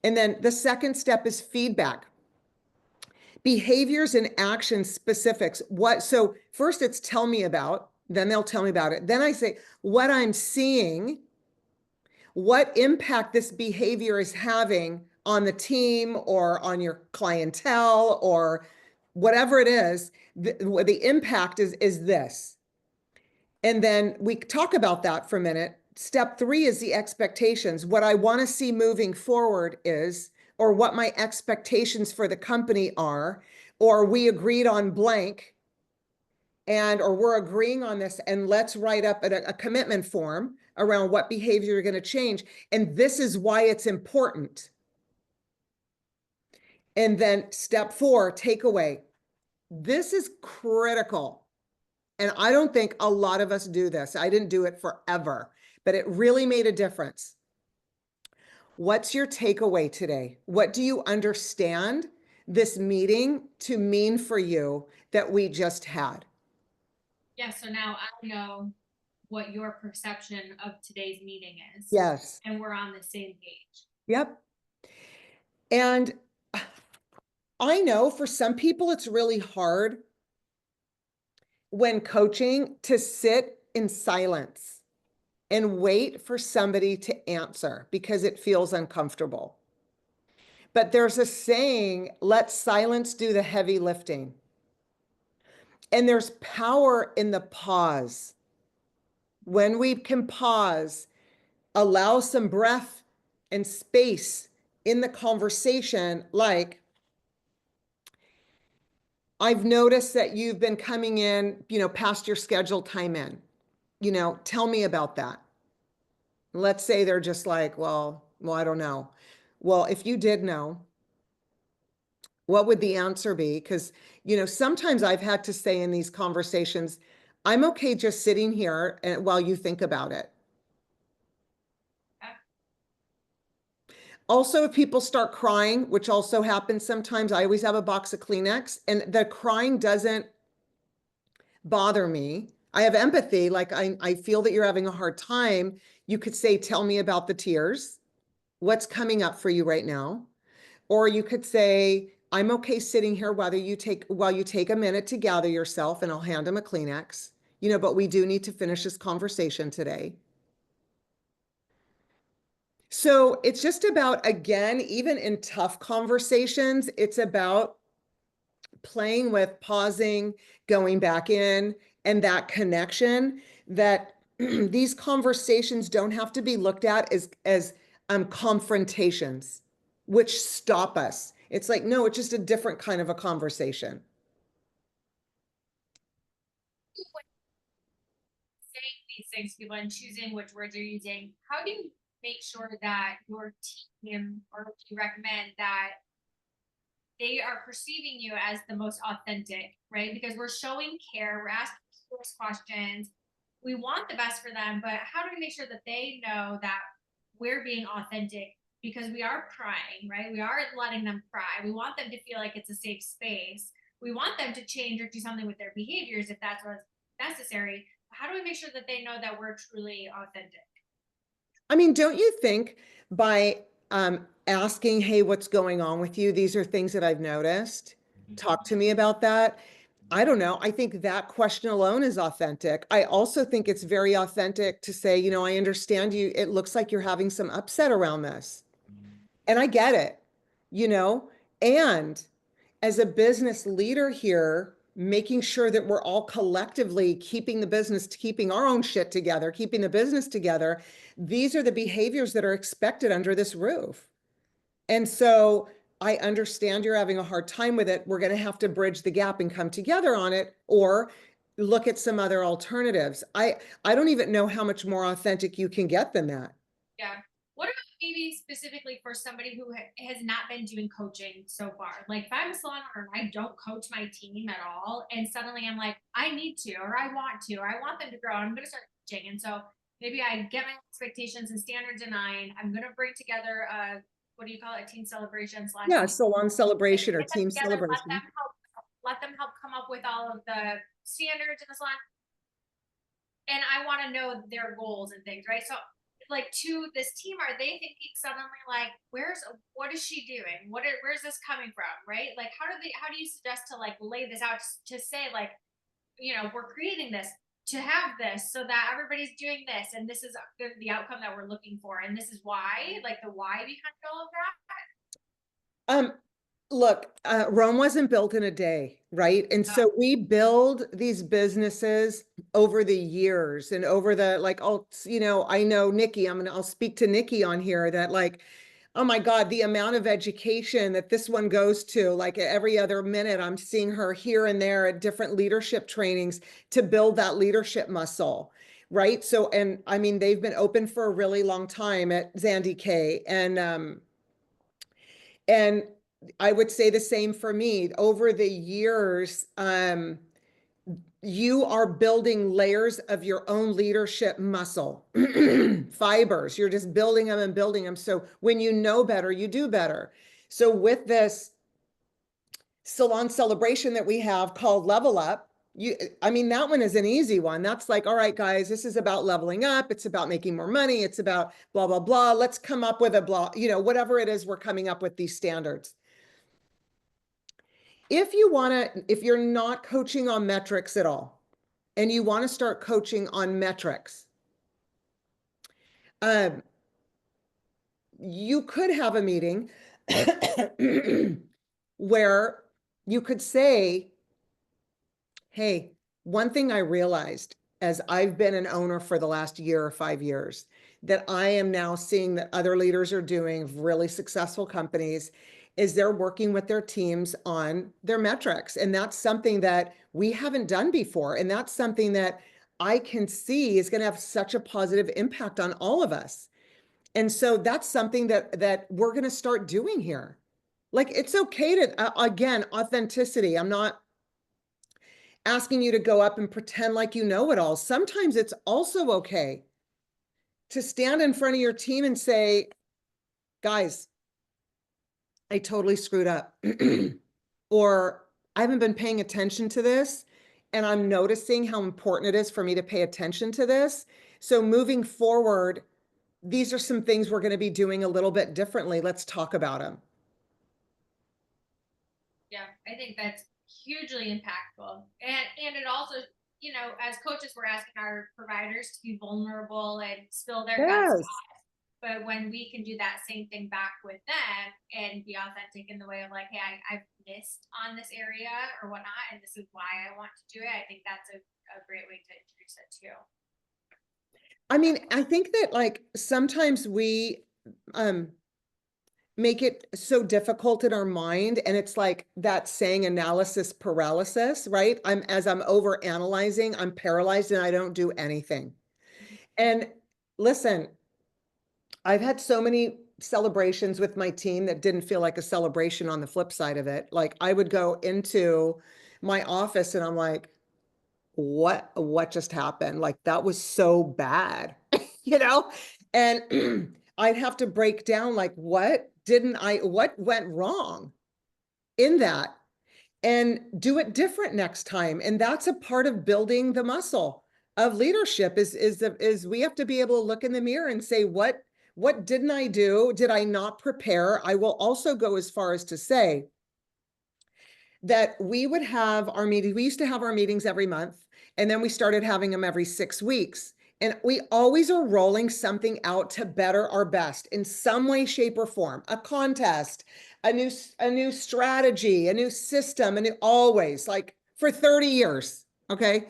And then the second step is feedback. Behaviors and action specifics. So first it's tell me about, then they'll tell me about it. Then I say what I'm seeing, what impact this behavior is having on the team or on your clientele or whatever it is. The impact is this. And then we talk about that for a minute. Step 3 is the expectations. What I want to see moving forward is, or what my expectations for the company are, or we agreed on blank, or we're agreeing on this, and let's write up a commitment form around what behavior you're going to change. And this is why it's important. And then step 4, takeaway. This is critical. And I don't think a lot of us do this. I didn't do it forever, but it really made a difference. What's your takeaway today? What do you understand this meeting to mean for you that we just had? Yeah, so now I know what your perception of today's meeting is. Yes. And we're on the same page. Yep. And I know for some people it's really hard when coaching to sit in silence and wait for somebody to answer because it feels uncomfortable. But there's a saying, let silence do the heavy lifting. And there's power in the pause. When we can pause, allow some breath and space in the conversation, like, I've noticed that you've been coming in, past your scheduled time in. Tell me about that. Let's say they're just like, well, I don't know. Well, if you did know, what would the answer be? Because, sometimes I've had to say in these conversations, I'm okay just sitting here and while you think about it. Also, if people start crying, which also happens sometimes, I always have a box of Kleenex, and the crying doesn't bother me. I have empathy. Like, I feel that you're having a hard time. You could say, tell me about the tears. What's coming up for you right now? Or you could say, I'm okay sitting here while you take a minute to gather yourself, and I'll hand them a Kleenex. But we do need to finish this conversation today. So it's just about, again, even in tough conversations, it's about playing with pausing, going back in, and that connection that these conversations don't have to be looked at as confrontations, which stop us. It's like, no, it's just a different kind of a conversation. Saying these things, people, and choosing which words you're using, how do you make sure that your team, or do you recommend that they are perceiving you as the most authentic, right? Because we're showing care, we're asking those questions, we want the best for them, but how do we make sure that they know that we're being authentic? Because we are crying, right? We are letting them cry. We want them to feel like it's a safe space. We want them to change or do something with their behaviors if that's what's necessary. How do we make sure that they know that we're truly authentic? I mean, don't you think by asking, hey, what's going on with you? These are things that I've noticed. Talk to me about that. I don't know. I think that question alone is authentic. I also think it's very authentic to say, I understand you. It looks like you're having some upset around this. And I get it, you know, and as a business leader here, making sure that we're all collectively keeping the business, keeping our own shit together, keeping the business together. These are the behaviors that are expected under this roof. And so I understand you're having a hard time with it. We're going to have to bridge the gap and come together on it, or look at some other alternatives. I don't even know how much more authentic you can get than that. Yeah. What about maybe specifically for somebody who has not been doing coaching so far? Like if I'm a salon owner and I don't coach my team at all, and suddenly I'm like, I need to, or I want to, or I want them to grow, and I'm going to start coaching. And so maybe I get my expectations and standards in line. I'm going to bring together a, what do you call it? A team celebration slash Yeah, team. salon celebration or Get them team together, celebration. let them help come up with all of the standards in the salon, and I want to know their goals and things, right? So, like to this team, are they thinking suddenly like, what is she doing? Where's this coming from, right? Like, how do you suggest to like lay this out to say like, we're creating this to have this so that everybody's doing this, and this is the outcome that we're looking for, and this is why, like the why behind all of that. Um, Look, Rome wasn't built in a day, right? And so we build these businesses over the years and over the like, I know Nikki, I'll speak to Nikki on here that like, oh my God, the amount of education that this one goes to, like every other minute, I'm seeing her here and there at different leadership trainings to build that leadership muscle. Right. So, and I mean, they've been open for a really long time at Zandy K. And I would say the same for me. Over the years, you are building layers of your own leadership muscle, fibers. You're just building them and building them. So when you know better, you do better. So with this salon celebration that we have called Level Up, I mean, that one is an easy one. That's like, all right, guys, this is about leveling up. It's about making more money. It's about blah, blah, blah. Let's come up with a blah, whatever it is, we're coming up with these standards. If you're not coaching on metrics at all, and you want to start coaching on metrics, um, you could have a meeting where you could say, hey, one thing I realized as I've been an owner for the last year or 5 years that I am now seeing that other leaders are doing of really successful companies is they're working with their teams on their metrics. And that's something that we haven't done before. And that's something that I can see is going to have such a positive impact on all of us. And so that's something that we're going to start doing here. Like, it's okay to, again, authenticity. I'm not asking you to go up and pretend like you know it all. Sometimes it's also okay to stand in front of your team and say, guys, I totally screwed up. Or I haven't been paying attention to this, and I'm noticing how important it is for me to pay attention to this. So moving forward, these are some things we're going to be doing a little bit differently. Let's talk about them. Yeah, I think that's hugely impactful. And it also, as coaches, we're asking our providers to be vulnerable and spill their guts. Yes. But when we can do that same thing back with them and be authentic in the way of like, hey, I've missed on this area or whatnot, and this is why I want to do it, I think that's a great way to introduce it too. I mean, I think that like sometimes we make it so difficult in our mind, and it's like that saying analysis paralysis, right? As I'm over analyzing, I'm paralyzed and I don't do anything. And listen, I've had so many celebrations with my team that didn't feel like a celebration on the flip side of it. Like I would go into my office and I'm like, what just happened? Like that was so bad, you know? And I'd have to break down like what went wrong in that and do it different next time. And that's a part of building the muscle of leadership is we have to be able to look in the mirror and say, what didn't I do? Did I not prepare? I will also go as far as to say that we would have our meetings. We used to have our meetings every month, and then we started having them every 6 weeks. And we always are rolling something out to better our best in some way, shape, or form. A contest, a new strategy, a new system, and always like for 30 years. Okay.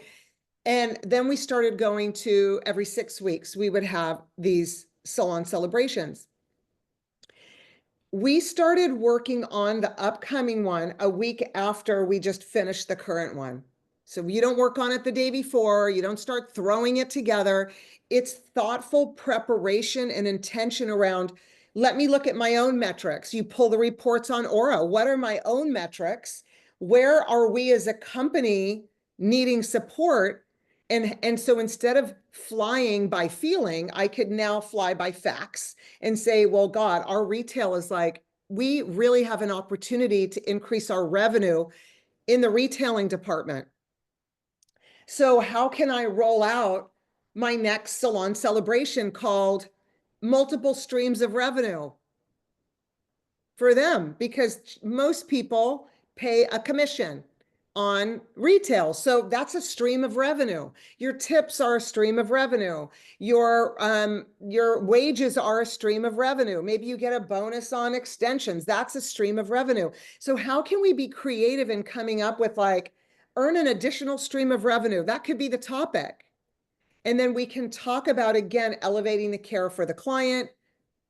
And then we started going to every 6 weeks, we would have these salon celebrations. We started working on the upcoming one a week after we just finished the current one. So you don't work on it the day before, you don't start throwing it together. It's thoughtful preparation and intention around, let me look at my own metrics. You pull the reports on Aura. What are my own metrics? Where are we as a company needing support? And so instead of flying by feeling, I could now fly by facts and say, well, God, our retail is like, we really have an opportunity to increase our revenue in the retailing department. So how can I roll out my next salon celebration called multiple streams of revenue for them? Because most people pay a commission on retail. So that's a stream of revenue. Your tips are a stream of revenue. Your wages are a stream of revenue. Maybe you get a bonus on extensions. That's a stream of revenue. So how can we be creative in coming up with like, earn an additional stream of revenue? That could be the topic. And then we can talk about, again, elevating the care for the client.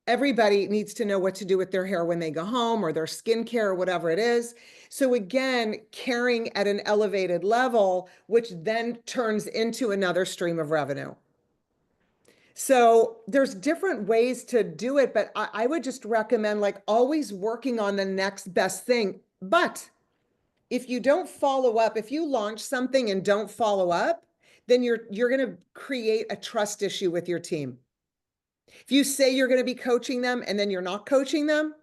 Everybody needs to know what to do with their hair when they go home or their skincare or whatever it is. So again, caring at an elevated level, which then turns into another stream of revenue. So there's different ways to do it, but I would just recommend like always working on the next best thing. But if you don't follow up, if you launch something and don't follow up, then you're going to create a trust issue with your team. If you say you're going to be coaching them and then you're not coaching them,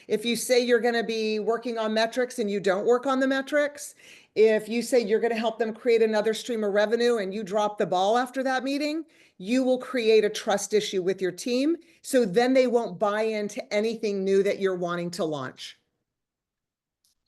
if you say you're going to be working on metrics and you don't work on the metrics, if you say you're going to help them create another stream of revenue and you drop the ball after that meeting, you will create a trust issue with your team. So then they won't buy into anything new that you're wanting to launch.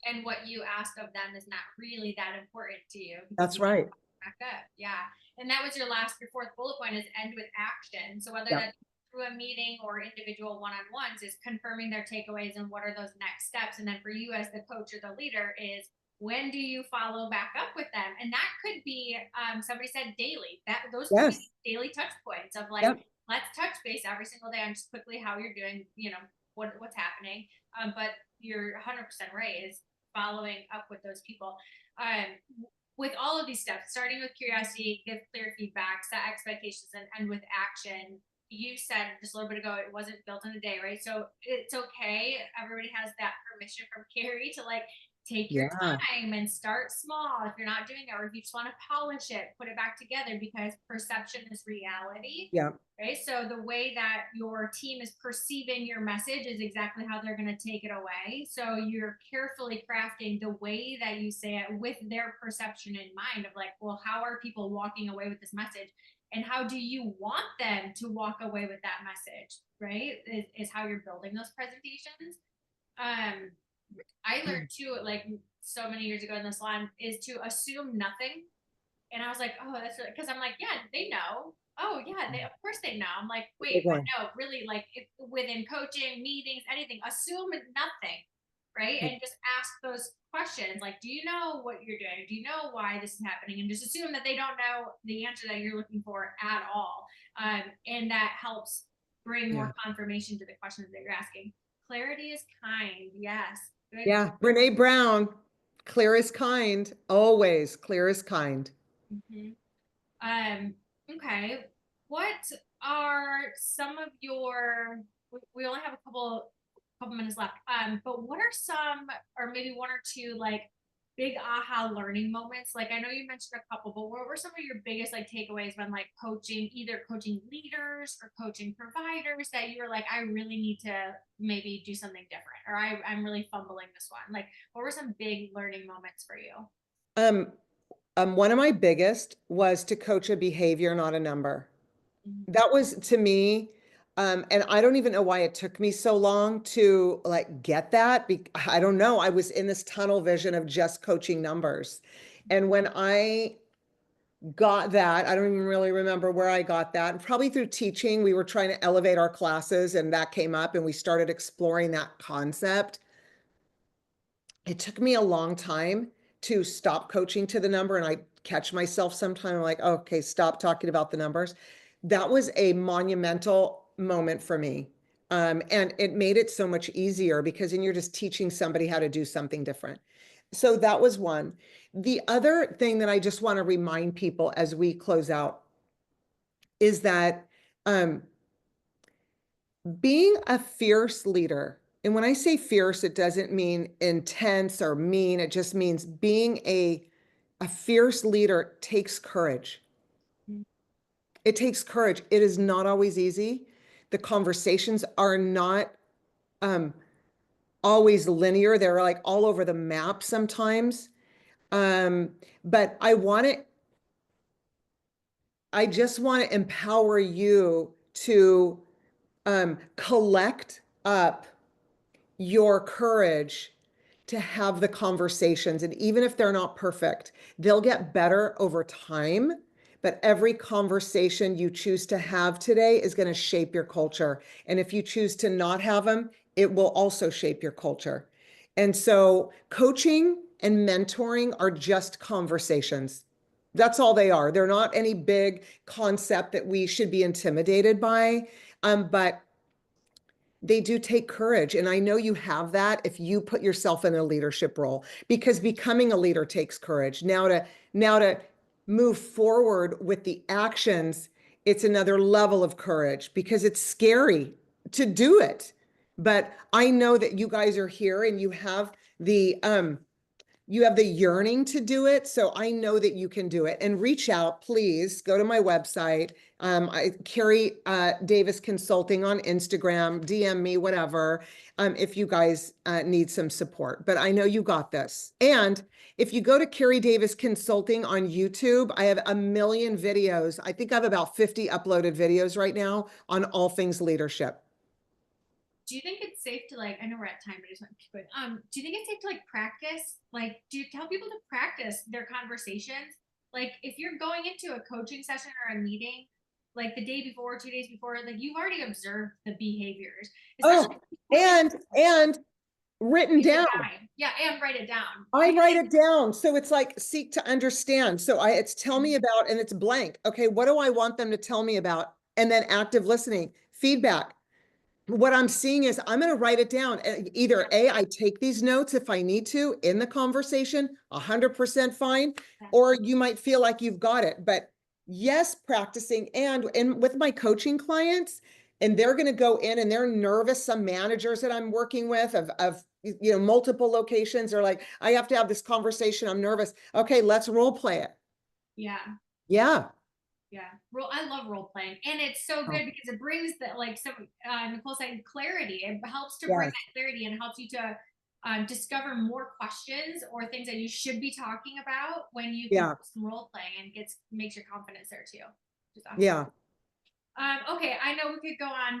And what you ask of them is not really that important to you. That's right. back up. Yeah. And that was your fourth bullet point is end with action. So whether Yep. that's through a meeting or individual one-on-ones is confirming their takeaways and what are those next steps. And then for you as the coach or the leader is when do you follow back up with them? And that could be somebody said daily. That those could be Yes. daily touch points of like, Yep. let's touch base every single day on just quickly how you're doing, what's happening. But you're 100% right is following up with those people. Um, with all of these steps, starting with curiosity, give clear feedback, set expectations, and end with action. You said just a little bit ago it wasn't built in a day, right? So it's okay. Everybody has that permission from Carrie to like take your Yeah. time and start small if you're not doing it, or if you just want to polish it, put it back together because perception is reality. Yeah. Right. So the way that your team is perceiving your message is exactly how they're going to take it away. So you're carefully crafting the way that you say it with their perception in mind of like, well, how are people walking away with this message? And how do you want them to walk away with that message? Right. Is how you're building those presentations. Um, I learned too, like so many years ago in the salon, is to assume nothing. And I was like, oh, that's because I'm like, yeah, they know. Oh, yeah, of course they know. I'm like, Big wait, but one. no, really, like if, within coaching, meetings, anything, assume nothing, right? Yeah. And just ask those questions like, do you know what you're doing? Do you know why this is happening? And just assume that they don't know the answer that you're looking for at all. And that helps bring Yeah. more confirmation to the questions that you're asking. Clarity is kind. Yes. Good. Yeah. Brene Brown, clear is kind, always clear is kind. Mhm. Okay. What are some of your, we only have a couple minutes left. But what are some, or maybe one or two like big aha learning moments? Like I know you mentioned a couple, but what were some of your biggest like takeaways when like coaching, either coaching leaders or coaching providers that you were like, I really need to maybe do something different, or I'm really fumbling this one. Like, what were some big learning moments for you? Um, one of my biggest was to coach a behavior, not a number. That was to me, and I don't even know why it took me so long to like get that. I don't know. I was in this tunnel vision of just coaching numbers. And when I got that, I don't even really remember where I got that. Probably through teaching, we were trying to elevate our classes, and that came up, and we started exploring that concept. It took me a long time to stop coaching to the number, and I catch myself sometime like, oh, okay, stop talking about the numbers. That was a monumental moment for me. And it made it so much easier because then you're just teaching somebody how to do something different. So that was one. The other thing that I just want to remind people as we close out is that um, being a fierce leader, and when I say fierce, it doesn't mean intense or mean. It just means being a fierce leader takes courage. It takes courage. It is not always easy. The conversations are not um, always linear. They're like all over the map sometimes. But I just want to empower you to collect up your courage to have the conversations. And even if they're not perfect, they'll get better over time. But every conversation you choose to have today is going to shape your culture. And if you choose to not have them, it will also shape your culture. And so coaching and mentoring are just conversations. That's all they are. They're not any big concept that we should be intimidated by. But they do take courage. And I know you have that if you put yourself in a leadership role, because becoming a leader takes courage. Now to move forward with the actions, it's another level of courage because it's scary to do it. But I know that you guys are here and you have the yearning to do it. So I know that you can do it. And reach out, please go to my website. Carrie Davis Consulting on Instagram, DM me, whatever, if you guys need some support. But I know you got this. And if you go to Carrie Davis Consulting on YouTube, I have a million videos. I think I have about 50 uploaded videos right now on all things leadership. Do you think it's safe to like, I know we're at time, but I just want to keep going. Do you think it's safe to like practice? Like, do you tell people to practice their conversations? like if you're going into a coaching session or a meeting, like the day before, 2 days before, like you've already observed the behaviors, Oh, especially and written in the down. guide. Yeah, and write it down. I write it down. So it's like seek to understand. So it's tell me Mhm. about, and it's blank. Okay, what do I want them to tell me about? And then active listening, feedback. What I'm seeing is I'm going to write it down. Either A, I take these notes if I need to in the conversation, 100% fine, or you might feel like you've got it. But yes, practicing and with my coaching clients, and they're going to go in and they're nervous. Some managers that I'm working with of multiple locations are like, I have to have this conversation. I'm nervous. Okay, let's role play it. Yeah. Yeah. Yeah, I love role playing, and it's so Oh, good because it brings that like some Nicole said clarity. It helps to bring yes. that clarity and helps you to discover more questions or things that you should be talking about when you can Yeah. do some role playing and makes your confidence there too, which is awesome. Yeah. Okay, I know we could go on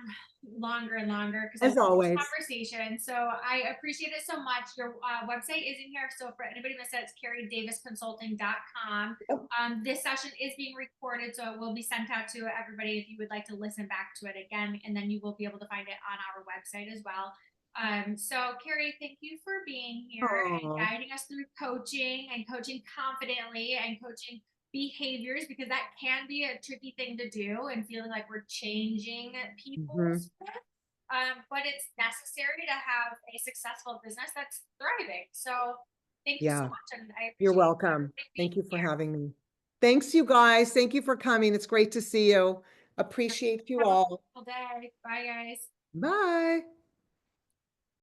longer and longer because I As love this always. conversation. So I appreciate it so much. Your website is in here. So for anybody missed it, it's carriedavisconsulting.com. Yep. This session is being recorded, so it will be sent out to everybody if you would like to listen back to it again, and then you will be able to find it on our website as well. So Carrie, thank you for being here and Oh. guiding us through coaching and coaching confidently and coaching behaviors because that can be a tricky thing to do and feeling like we're changing Mhm. people's but it's necessary to have a successful business that's thriving. So thank you so Yeah. much, and I You're appreciate welcome. you being Thank you for here. having me. Thanks, you guys. Thank you for coming. It's great to see you. Appreciate you Have a all. wonderful day. Bye, guys. Bye.